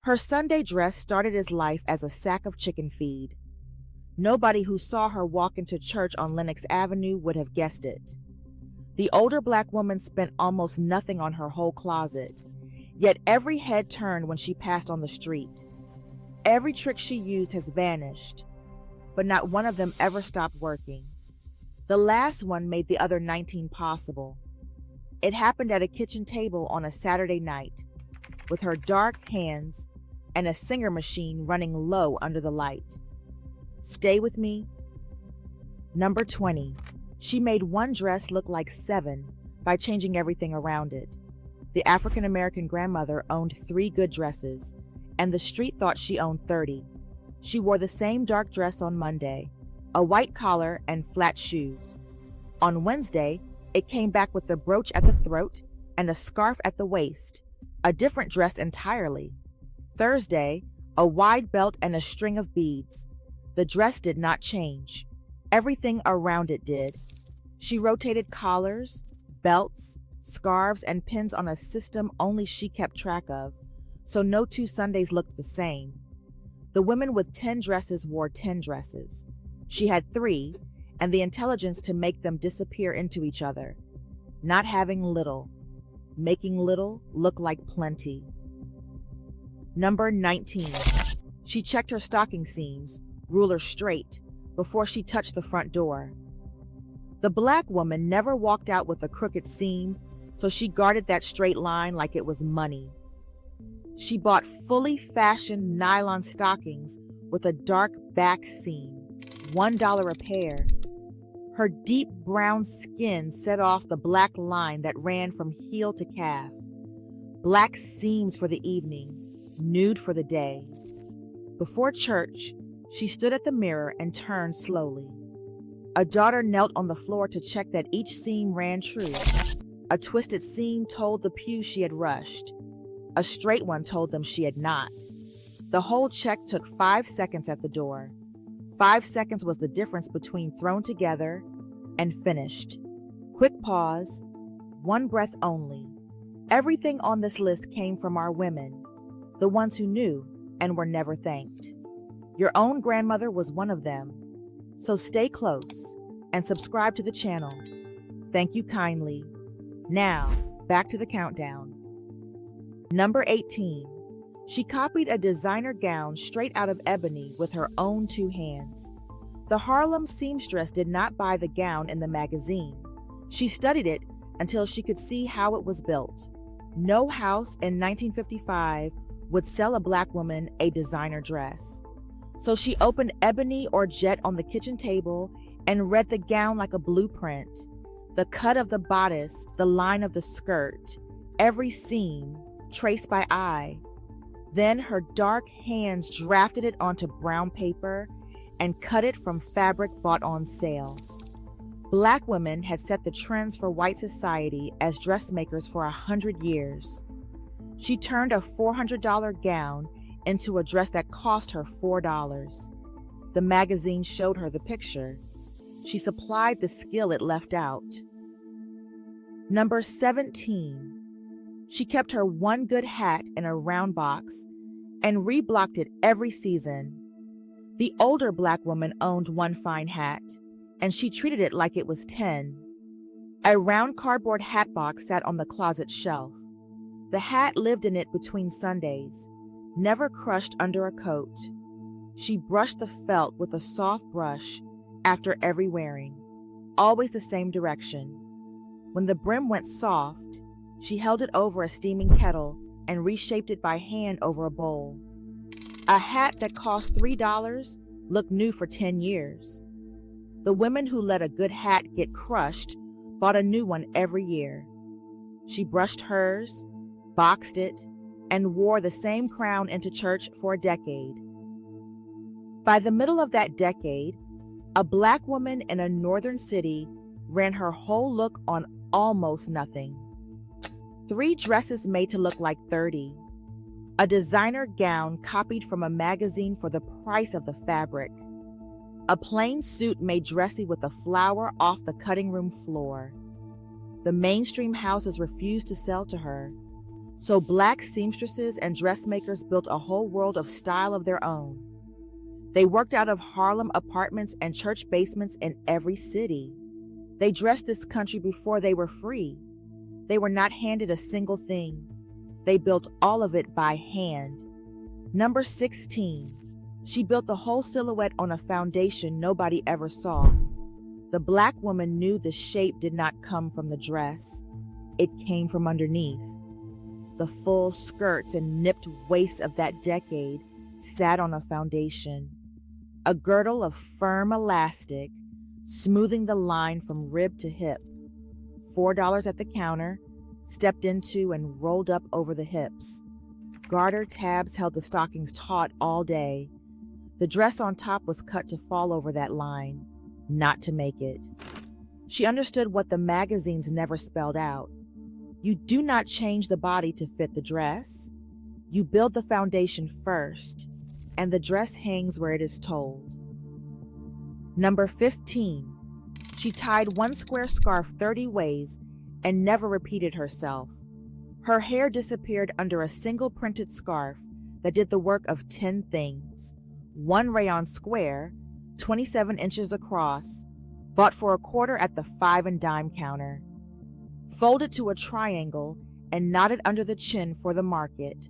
Her Sunday dress started his life as a sack of chicken feed. Nobody who saw her walk into church on Lenox Avenue would have guessed it. The older black woman spent almost nothing on her whole closet, yet every head turned when she passed on the street. Every trick she used has vanished, but not one of them ever stopped working. The last one made the other 19 possible. It happened at a kitchen table on a Saturday night, with her dark hands and a singer machine running low under the light. Stay with me. Number 20. She made one dress look like 7 by changing everything around it. The African-American grandmother owned 3 good dresses, and the street thought she owned 30. She wore the same dark dress on Monday, a white collar and flat shoes. On Wednesday, it came back with a brooch at the throat and a scarf at the waist, a different dress entirely. Thursday, a wide belt and a string of beads. The dress did not change. Everything around it did. She rotated collars, belts, scarves, and pins on a system only she kept track of, so no 2 Sundays looked the same. The women with 10 dresses wore 10 dresses. She had 3, and the intelligence to make them disappear into each other. Not having little, making little look like plenty. Number 19. She checked her stocking seams, ruler straight, before she touched the front door. The black woman never walked out with a crooked seam, so she guarded that straight line like it was money. She bought fully fashioned nylon stockings with a dark back seam, $1 a pair. Her deep brown skin set off the black line that ran from heel to calf. Black seams for the evening, nude for the day. Before church, she stood at the mirror and turned slowly. A daughter knelt on the floor to check that each seam ran true. A twisted seam told the pew she had rushed. A straight one told them she had not. The whole check took 5 seconds at the door. 5 seconds was the difference between thrown together and finished. Quick pause, 1 breath only. Everything on this list came from our women, the ones who knew and were never thanked. Your own grandmother was one of them. So stay close and subscribe to the channel. Thank you kindly. Now, back to the countdown. Number 18. She copied a designer gown straight out of ebony with her own 2 hands. The Harlem seamstress did not buy the gown in the magazine. She studied it until she could see how it was built. No house in 1955 would sell a black woman a designer dress. So she opened ebony or jet on the kitchen table and read the gown like a blueprint. The cut of the bodice, the line of the skirt, every seam, traced by eye. Then her dark hands drafted it onto brown paper and cut it from fabric bought on sale. Black women had set the trends for white society as dressmakers for 100 years. She turned a $400 gown into a dress that cost her $4. The magazine showed her the picture. She supplied the skill it left out. Number 17. She kept her one good hat in a round box and reblocked it every season. The older black woman owned one fine hat, and she treated it like it was 10. A round cardboard hat box sat on the closet shelf. The hat lived in it between Sundays, never crushed under a coat. She brushed the felt with a soft brush after every wearing, always the same direction. When the brim went soft, she held it over a steaming kettle and reshaped it by hand over a bowl. A hat that cost $3 looked new for 10 years. The women who let a good hat get crushed bought a new one every year. She brushed hers, boxed it, and wore the same crown into church for a decade. By the middle of that decade, a black woman in a northern city ran her whole look on almost nothing. 3 dresses made to look like 30. A designer gown copied from a magazine for the price of the fabric. A plain suit made dressy with a flower off the cutting room floor. The mainstream houses refused to sell to her. So black seamstresses and dressmakers built a whole world of style of their own. They worked out of Harlem apartments and church basements in every city. They dressed this country before they were free. They were not handed a single thing. They built all of it by hand. Number 16. She built the whole silhouette on a foundation nobody ever saw. The black woman knew the shape did not come from the dress. It came from underneath. The full skirts and nipped waists of that decade sat on a foundation. A girdle of firm elastic, smoothing the line from rib to hip. $4 at the counter, stepped into and rolled up over the hips. Garter tabs held the stockings taut all day. The dress on top was cut to fall over that line, not to make it. She understood what the magazines never spelled out. You do not change the body to fit the dress. You build the foundation first, and the dress hangs where it is told. Number 15. She tied one square scarf 30 ways and never repeated herself. Her hair disappeared under a single printed scarf that did the work of 10 things. One rayon square, 27 inches across, bought for $0.25 at the 5 and dime counter. Folded to a triangle and knotted under the chin for the market,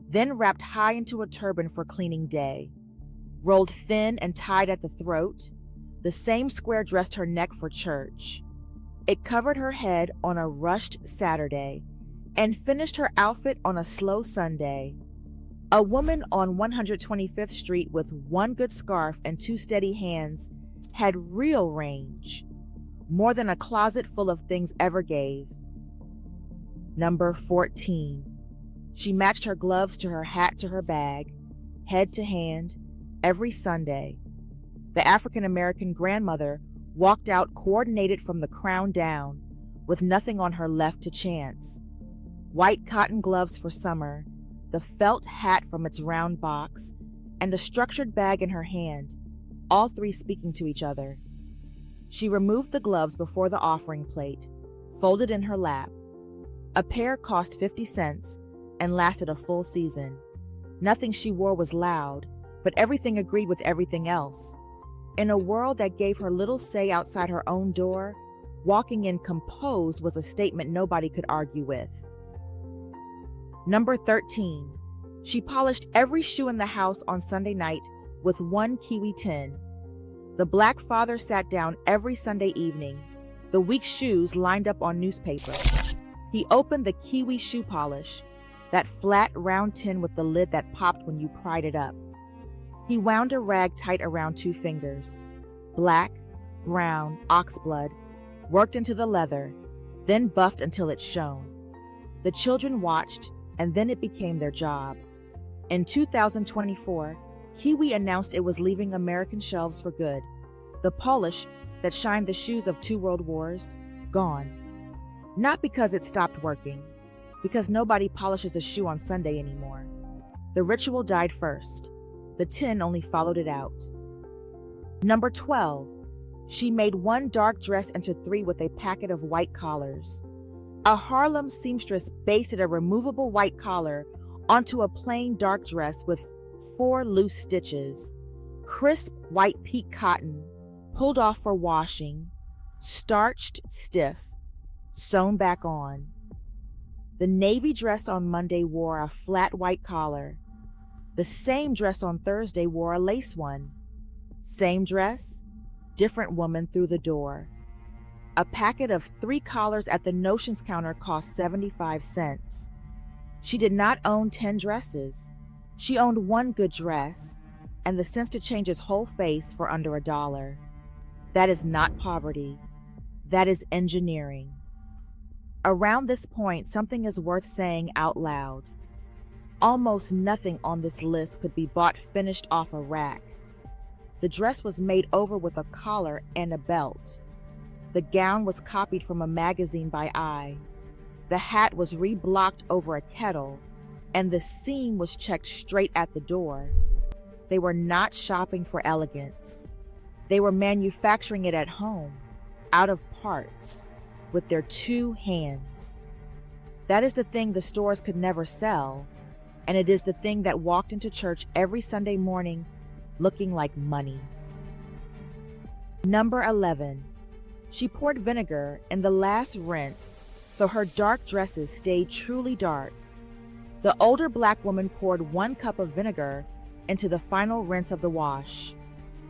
then wrapped high into a turban for cleaning day. Rolled thin and tied at the throat, the same square dressed her neck for church. It covered her head on a rushed Saturday and finished her outfit on a slow Sunday. A woman on 125th Street with one good scarf and 2 steady hands had real range, more than a closet full of things ever gave. Number 14. She matched her gloves to her hat to her bag, head to hand, every Sunday. The African-American grandmother walked out coordinated from the crown down, with nothing on her left to chance. White cotton gloves for summer, the felt hat from its round box, and a structured bag in her hand, all three speaking to each other. She removed the gloves before the offering plate, folded in her lap. A pair cost 50 cents and lasted a full season. Nothing she wore was loud, but everything agreed with everything else. In a world that gave her little say outside her own door, walking in composed was a statement nobody could argue with. Number 13. She polished every shoe in the house on Sunday night with one kiwi tin. The black father sat down every Sunday evening, the week's shoes lined up on newspaper. He opened the kiwi shoe polish, that flat, round tin with the lid that popped when you pried it up. He wound a rag tight around 2 fingers. Black, brown, oxblood, worked into the leather, then buffed until it shone. The children watched, and then it became their job. In 2024, Kiwi announced it was leaving American shelves for good. The polish that shined the shoes of 2 world wars, gone. Not because it stopped working, because nobody polishes a shoe on Sunday anymore. The ritual died first. The tin only followed it out. Number 12. She made one dark dress into 3 with a packet of white collars. A Harlem seamstress basted a removable white collar onto a plain dark dress with 4 loose stitches. Crisp white peak cotton, pulled off for washing, starched stiff, sewn back on. The navy dress on Monday wore a flat white collar. The same dress on Thursday wore a lace one. Same dress, different woman through the door. A packet of 3 collars at the notions counter cost 75 cents. She did not own 10 dresses. She owned one good dress, and the sense to change his whole face for under $1. That is not poverty. That is engineering. Around this point, something is worth saying out loud. Almost nothing on this list could be bought finished off a rack. The dress was made over with a collar and a belt. The gown was copied from a magazine by eye. The hat was reblocked over a kettle, and the seam was checked straight at the door. They were not shopping for elegance. They were manufacturing it at home, out of parts, with their 2 hands. That is the thing the stores could never sell, and it is the thing that walked into church every Sunday morning looking like money. Number 11. She poured vinegar in the last rinse so her dark dresses stayed truly dark. The older black woman poured 1 cup of vinegar into the final rinse of the wash.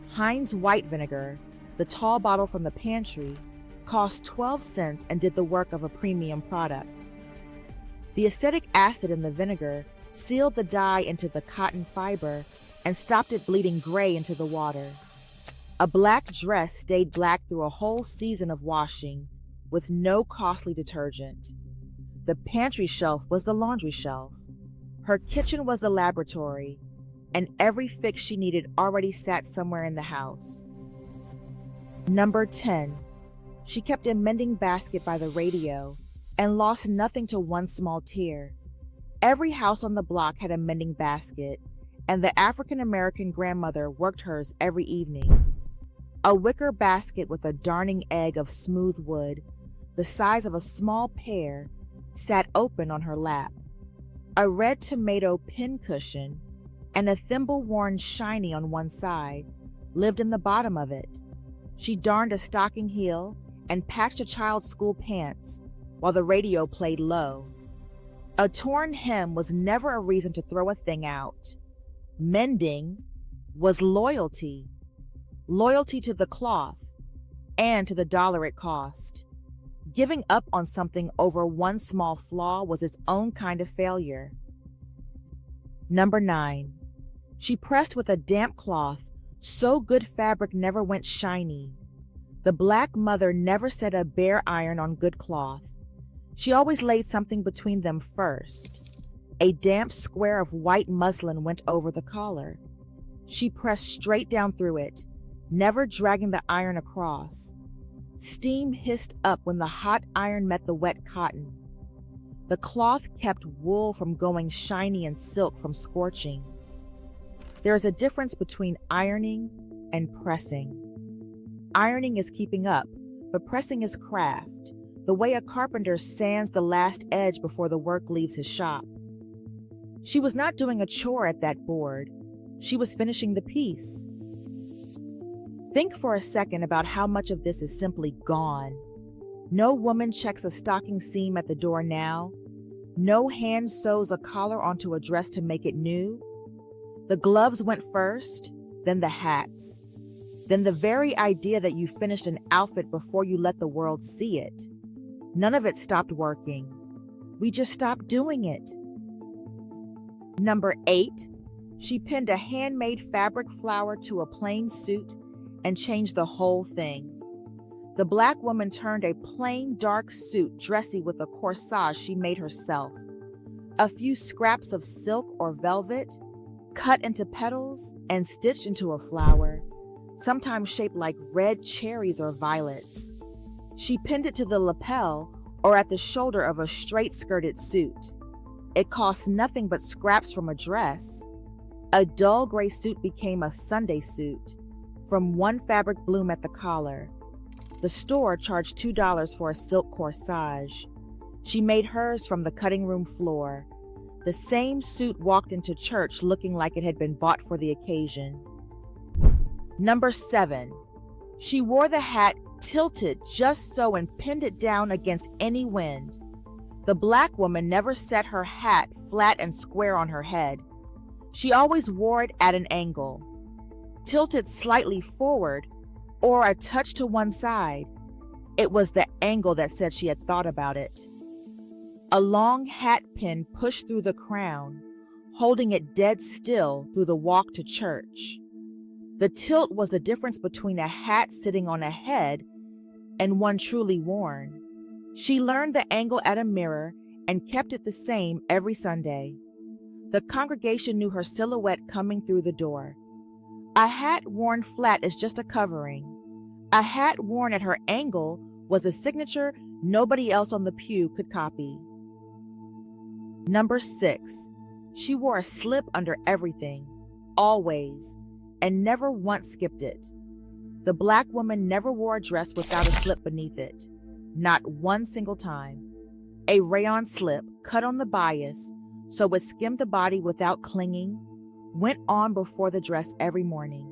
Heinz white vinegar, the tall bottle from the pantry, cost 12 cents and did the work of a premium product. The acetic acid in the vinegar sealed the dye into the cotton fiber and stopped it bleeding gray into the water. A black dress stayed black through a whole season of washing with no costly detergent. The pantry shelf was the laundry shelf. Her kitchen was the laboratory, and every fix she needed already sat somewhere in the house. Number 10. She kept a mending basket by the radio and lost nothing to one small tear. Every house on the block had a mending basket, and the African-American grandmother worked hers every evening. A wicker basket with a darning egg of smooth wood, the size of a small pear, sat open on her lap. A red tomato pincushion and a thimble worn shiny on one side lived in the bottom of it. She darned a stocking heel and patched a child's school pants while the radio played low. A torn hem was never a reason to throw a thing out. Mending was loyalty. Loyalty to the cloth and to the dollar it cost. Giving up on something over one small flaw was its own kind of failure. Number 9. She pressed with a damp cloth so good fabric never went shiny. The black mother never set a bare iron on good cloth. She always laid something between them first. A damp square of white muslin went over the collar. She pressed straight down through it, never dragging the iron across. Steam hissed up when the hot iron met the wet cotton. The cloth kept wool from going shiny and silk from scorching. There is a difference between ironing and pressing. Ironing is keeping up, but pressing is craft, the way a carpenter sands the last edge before the work leaves his shop. She was not doing a chore at that board. She was finishing the piece. Think for a second about how much of this is simply gone. No woman checks a stocking seam at the door now. No hand sews a collar onto a dress to make it new. The gloves went first, then the hats. Then the very idea that you finished an outfit before you let the world see it. None of it stopped working. We just stopped doing it. Number 8. She pinned a handmade fabric flower to a plain suit and changed the whole thing. The black woman turned a plain dark suit dressy with a corsage she made herself. A few scraps of silk or velvet, cut into petals and stitched into a flower, sometimes shaped like red cherries or violets. She pinned it to the lapel or at the shoulder of a straight-skirted suit. It cost nothing but scraps from a dress. A dull gray suit became a Sunday suit, from one fabric bloom at the collar. The store charged $2 for a silk corsage. She made hers from the cutting room floor. The same suit walked into church looking like it had been bought for the occasion. Number 7. She wore the hat tilted just so and pinned it down against any wind. The black woman never set her hat flat and square on her head. She always wore it at an angle, tilted slightly forward or a touch to one side. It was the angle that said she had thought about it. A long hat pin pushed through the crown, holding it dead still through the walk to church. The tilt was the difference between a hat sitting on a head and one truly worn. She learned the angle at a mirror and kept it the same every Sunday. The congregation knew her silhouette coming through the door. A hat worn flat is just a covering. A hat worn at her angle was a signature nobody else on the pew could copy. Number 6. She wore a slip under everything, always, and never once skipped it. The black woman never wore a dress without a slip beneath it, not one single time. A rayon slip cut on the bias so it skimmed the body without clinging went on before the dress every morning.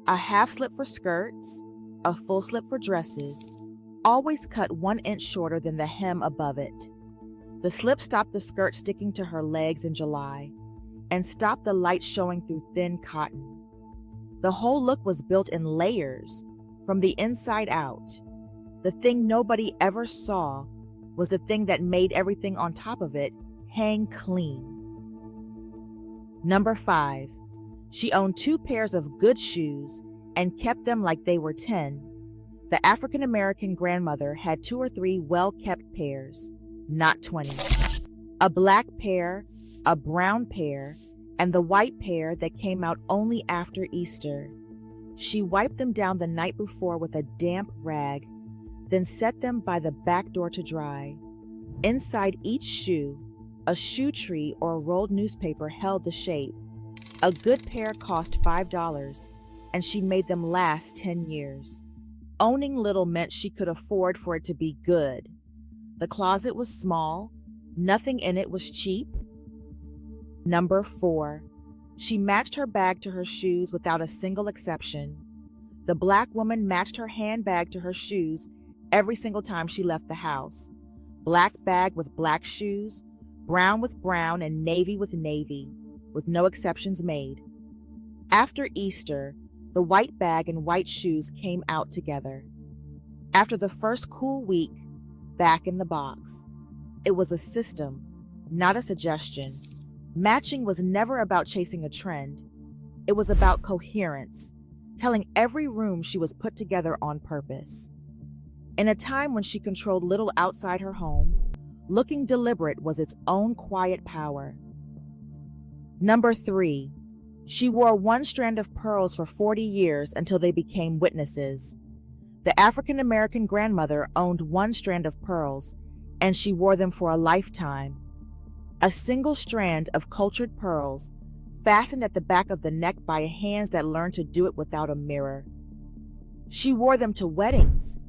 A half slip for skirts, a full slip for dresses, always cut 1 inch shorter than the hem above it. The slip stopped the skirt sticking to her legs in July and stopped the light showing through thin cotton. The whole look was built in layers from the inside out. The thing nobody ever saw was the thing that made everything on top of it hang clean. Number 5. She owned 2 pairs of good shoes and kept them like they were 10. The African-American grandmother had 2 or 3 well-kept pairs, not 20. A black pair, a brown pair, and the white pair that came out only after Easter. She wiped them down the night before with a damp rag, then set them by the back door to dry. Inside each shoe, a shoe tree or a rolled newspaper held the shape. A good pair cost $5, and she made them last 10 years. Owning little meant she could afford for it to be good. The closet was small, nothing in it was cheap. Number 4. She matched her bag to her shoes without a single exception. The black woman matched her handbag to her shoes every single time she left the house. Black bag with black shoes, brown with brown, and navy with navy, with no exceptions made. After Easter, the white bag and white shoes came out together. After the first cool week, back in the box. It was a system, not a suggestion. Matching was never about chasing a trend. It was about coherence, telling every room she was put together on purpose. In a time when she controlled little outside her home, looking deliberate was its own quiet power. Number 3. She wore 1 strand of pearls for 40 years until they became witnesses. The African-American grandmother owned 1 strand of pearls, and she wore them for a lifetime. A single strand of cultured pearls, fastened at the back of the neck by hands that learned to do it without a mirror. She wore them to weddings,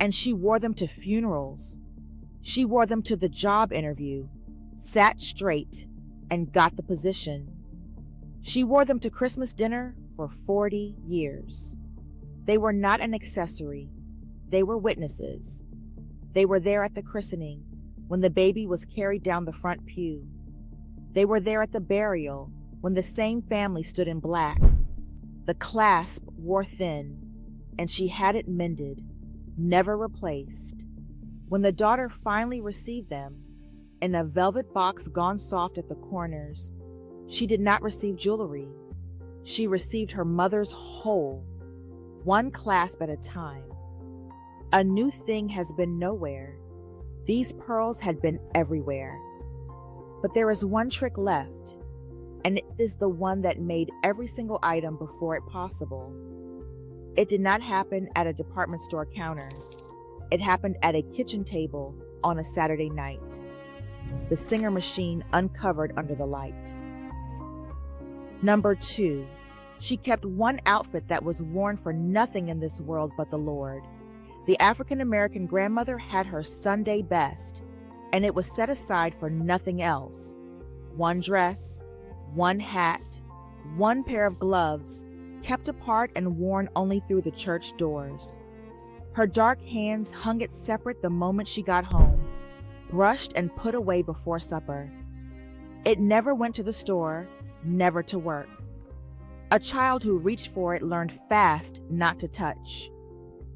and she wore them to funerals. She wore them to the job interview, sat straight, and got the position. She wore them to Christmas dinner for 40 years. They were not an accessory. They were witnesses. They were there at the christening, when the baby was carried down the front pew. They were there at the burial, when the same family stood in black. The clasp wore thin, and she had it mended, never replaced. When the daughter finally received them, in a velvet box gone soft at the corners, she did not receive jewelry. She received her mother's whole, 1 clasp at a time. A new thing has been nowhere. These pearls had been everywhere. But there is 1 trick left, and it is the one that made every single item before it possible. It did not happen at a department store counter. It happened at a kitchen table on a Saturday night. The Singer machine uncovered under the light. Number 2. She kept 1 outfit that was worn for nothing in this world but the Lord. The African-American grandmother had her Sunday best, and it was set aside for nothing else. 1 dress, 1 hat, 1 pair of gloves, kept apart and worn only through the church doors. Her dark hands hung it separate the moment she got home, brushed and put away before supper. It never went to the store, never to work. A child who reached for it learned fast not to touch.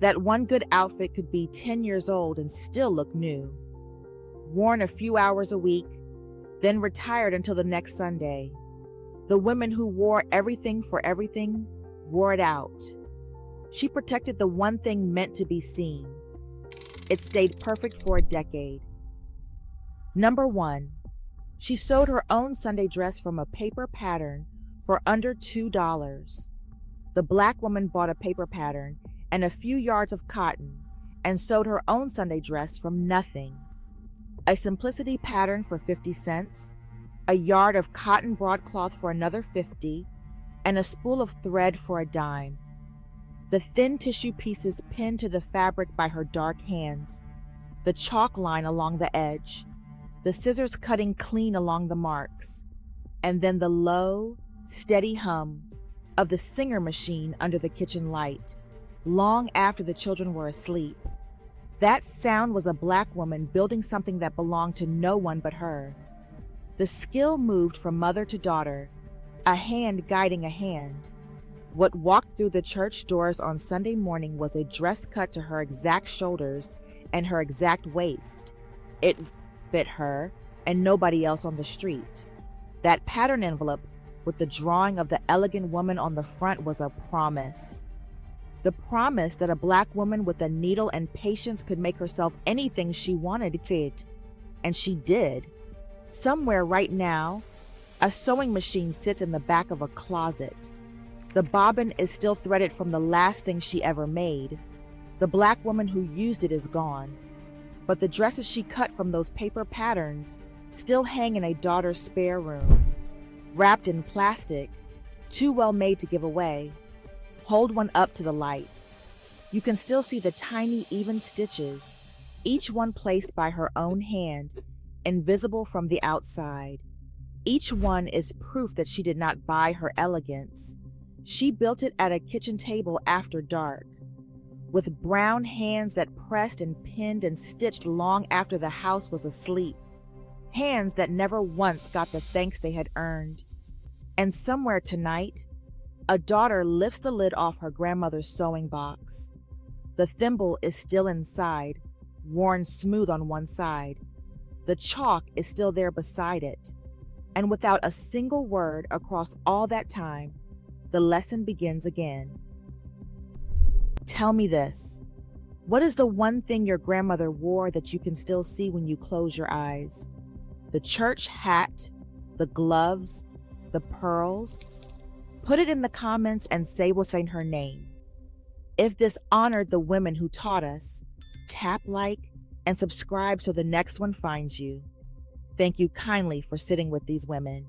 That 1 good outfit could be 10 years old and still look new. Worn a few hours a week, then retired until the next Sunday. The women who wore everything for everything wore it out. She protected the 1 thing meant to be seen. It stayed perfect for a decade. Number 1. She sewed her own Sunday dress from a paper pattern for under $2. The black woman bought a paper pattern and a few yards of cotton and sewed her own Sunday dress from nothing. A simplicity pattern for 50 cents, a yard of cotton broadcloth for another 50, and a spool of thread for a dime. The thin tissue pieces pinned to the fabric by her dark hands. the chalk line along the edge, the scissors cutting clean along the marks, and then the low, steady hum of the singer machine under the kitchen light, long after the children were asleep. That sound was a Black woman building something that belonged to no one but her. The skill moved from mother to daughter, a hand guiding a hand. What walked through the church doors on Sunday morning was a dress cut to her exact shoulders and her exact waist. It fit her and nobody else on the street. That pattern envelope with the drawing of the elegant woman on the front was a promise. The promise that a Black woman with a needle and patience could make herself anything she wanted it. And she did. Somewhere right now, a sewing machine sits in the back of a closet. The bobbin is still threaded from the last thing she ever made. The Black woman who used it is gone. But the dresses she cut from those paper patterns still hang in a daughter's spare room, wrapped in plastic, too well made to give away. Hold one up to the light. You can still see the tiny, even stitches, each one placed by her own hand, invisible from the outside. Each one is proof that she did not buy her elegance. She built it at a kitchen table after dark, with brown hands that pressed and pinned and stitched long after the house was asleep. Hands that never once got the thanks they had earned. And somewhere tonight, a daughter lifts the lid off her grandmother's sewing box. The thimble is still inside, worn smooth on one side. The chalk is still there beside it. And without a single word across all that time, the lesson begins again. Tell me this. What is the one thing your grandmother wore that you can still see when you close your eyes? The church hat, the gloves, the pearls? Put it in the comments and say what's in her name. If this honored the women who taught us, tap like and subscribe so the next one finds you. Thank you kindly for sitting with these women.